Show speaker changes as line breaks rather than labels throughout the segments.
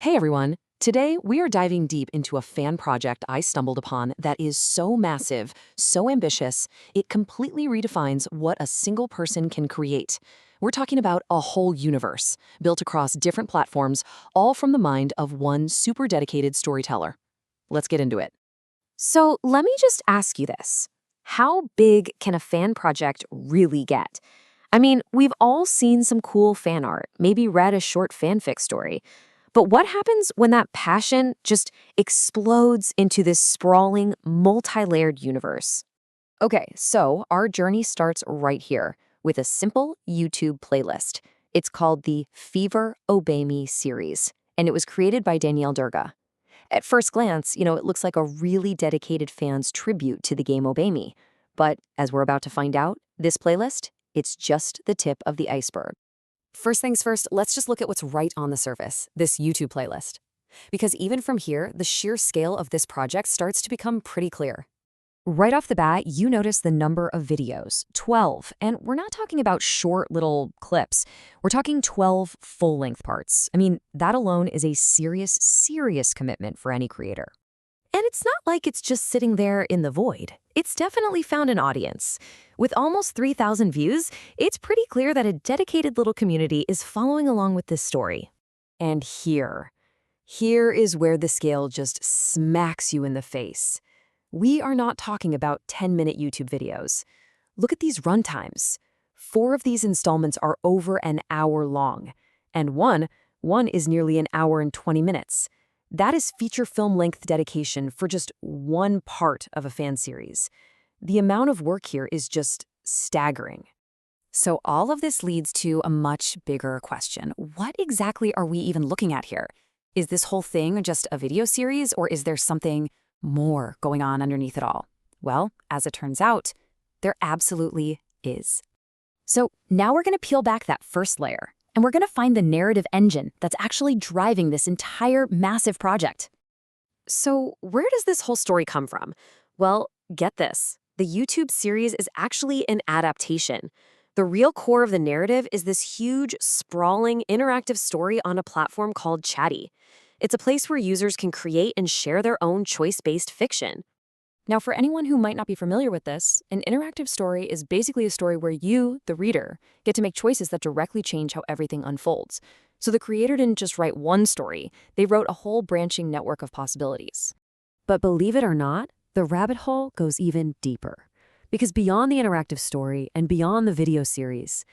Hey everyone! Today we are diving deep into a fan project I stumbled upon that is so massive, so ambitious, it completely redefines what a single person can create. We're talking about a whole universe, built across different platforms, all from the mind of one super dedicated storyteller. Let's get into it.
So let me just ask you this. How big can a fan project really get? I mean, we've all seen some cool fan art, maybe read a short fanfic story. But what happens when that passion just explodes into this sprawling, multi-layered universe? Okay, so our journey starts right here with a simple YouTube playlist. It's called the Fever Obey Me series, and it was created by Danielle Durga. At first glance, it looks like a really dedicated fan's tribute to the game Obey Me. But as we're about to find out, this playlist, it's just the tip of the iceberg.
First things first, let's just look at what's right on the surface, this YouTube playlist. Because even from here, the sheer scale of this project starts to become pretty clear. Right off the bat, you notice the number of videos, 12, and we're not talking about short little clips. We're talking 12 full-length parts. I mean, that alone is a serious commitment for any creator. And it's not like it's just sitting there in the void. It's definitely found an audience. With almost 3,000 views, it's pretty clear that a dedicated little community is following along with this story. And here is where the scale just smacks you in the face. We are not talking about 10-minute YouTube videos. Look at these runtimes. 4 of these installments are over an hour long, and one is nearly an hour and 20 minutes. That is feature film-length dedication for just one part of a fan series. The amount of work here is just staggering. So all of this leads to a much bigger question. What exactly are we even looking at here? Is this whole thing just a video series, or is there something more going on underneath it all? Well, as it turns out, there absolutely is. So now we're going to peel back that first layer, and we're going to find the narrative engine that's actually driving this entire massive project. So where does this whole story come from? Well, get this. The YouTube series is actually an adaptation. The real core of the narrative is this huge, sprawling, interactive story on a platform called Chatty. It's a place where users can create and share their own choice-based fiction. Now, for anyone who might not be familiar with this, an interactive story is basically a story where you, the reader, get to make choices that directly change how everything unfolds. So the creator didn't just write one story, they wrote a whole branching network of possibilities. But believe it or not, the rabbit hole goes even deeper. Because beyond the interactive story and beyond the video series,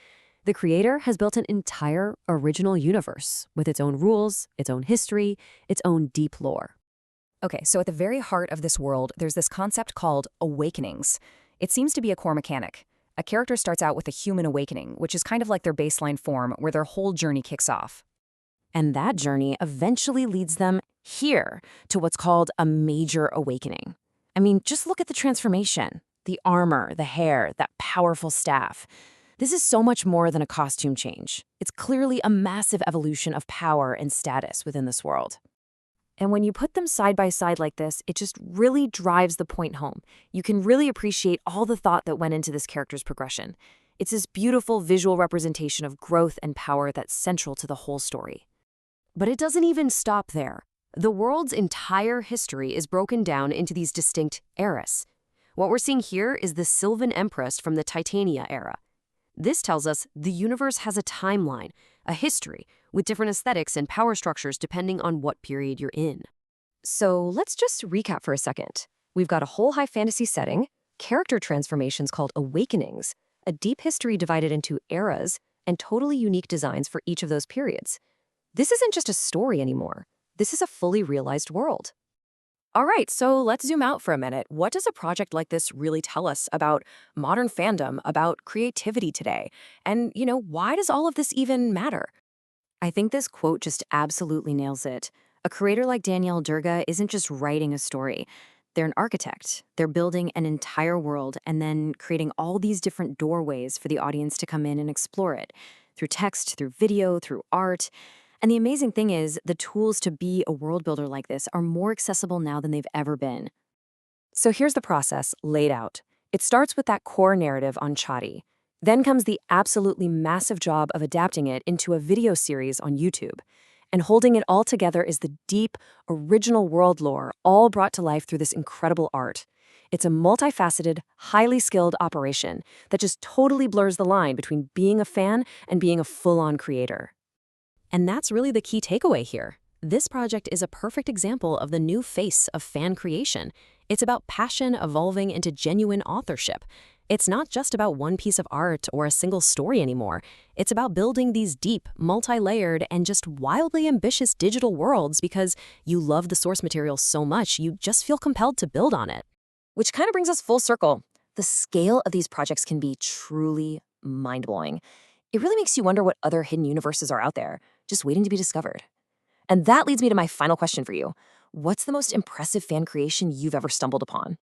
the creator has built an entire original universe with its own rules, its own history, its own deep lore. Okay, so at the very heart of this world, there's this concept called awakenings. It seems to be a core mechanic. A character starts out with a human awakening, which is kind of like their baseline form where their whole journey kicks off. And that journey eventually leads them here to what's called a major awakening. I mean, just look at the transformation. The armor, the hair, that powerful staff. This is so much more than a costume change. It's clearly a massive evolution of power and status within this world. And when you put them side by side like this, it just really drives the point home. You can really appreciate all the thought that went into this character's progression. It's this beautiful visual representation of growth and power that's central to the whole story. But it doesn't even stop there. The world's entire history is broken down into these distinct eras. What we're seeing here is the Sylvan Empress from the Titania era. This tells us the universe has a timeline, a history, with different aesthetics and power structures depending on what period you're in. So let's just recap for a second. We've got a whole high fantasy setting, character transformations called awakenings, a deep history divided into eras, and totally unique designs for each of those periods. This isn't just a story anymore. This is a fully realized world. All right, so let's zoom out for a minute. What does a project like this really tell us about modern fandom, about creativity today? And, why does all of this even matter? I think this quote just absolutely nails it. A creator like Danielle Durga isn't just writing a story. They're an architect. They're building an entire world and then creating all these different doorways for the audience to come in and explore it, through text, through video, through art. And the amazing thing is, the tools to be a world builder like this are more accessible now than they've ever been. So here's the process laid out. It starts with that core narrative on Chatty. Then comes the absolutely massive job of adapting it into a video series on YouTube. And holding it all together is the deep, original world lore, all brought to life through this incredible art. It's a multifaceted, highly skilled operation that just totally blurs the line between being a fan and being a full-on creator. And that's really the key takeaway here. This project is a perfect example of the new face of fan creation. It's about passion evolving into genuine authorship. It's not just about one piece of art or a single story anymore. It's about building these deep, multi-layered, and just wildly ambitious digital worlds because you love the source material so much you just feel compelled to build on it.
Which kind of brings us full circle. The scale of these projects can be truly mind-blowing. It really makes you wonder what other hidden universes are out there, just waiting to be discovered. And that leads me to my final question for you. What's the most impressive fan creation you've ever stumbled upon?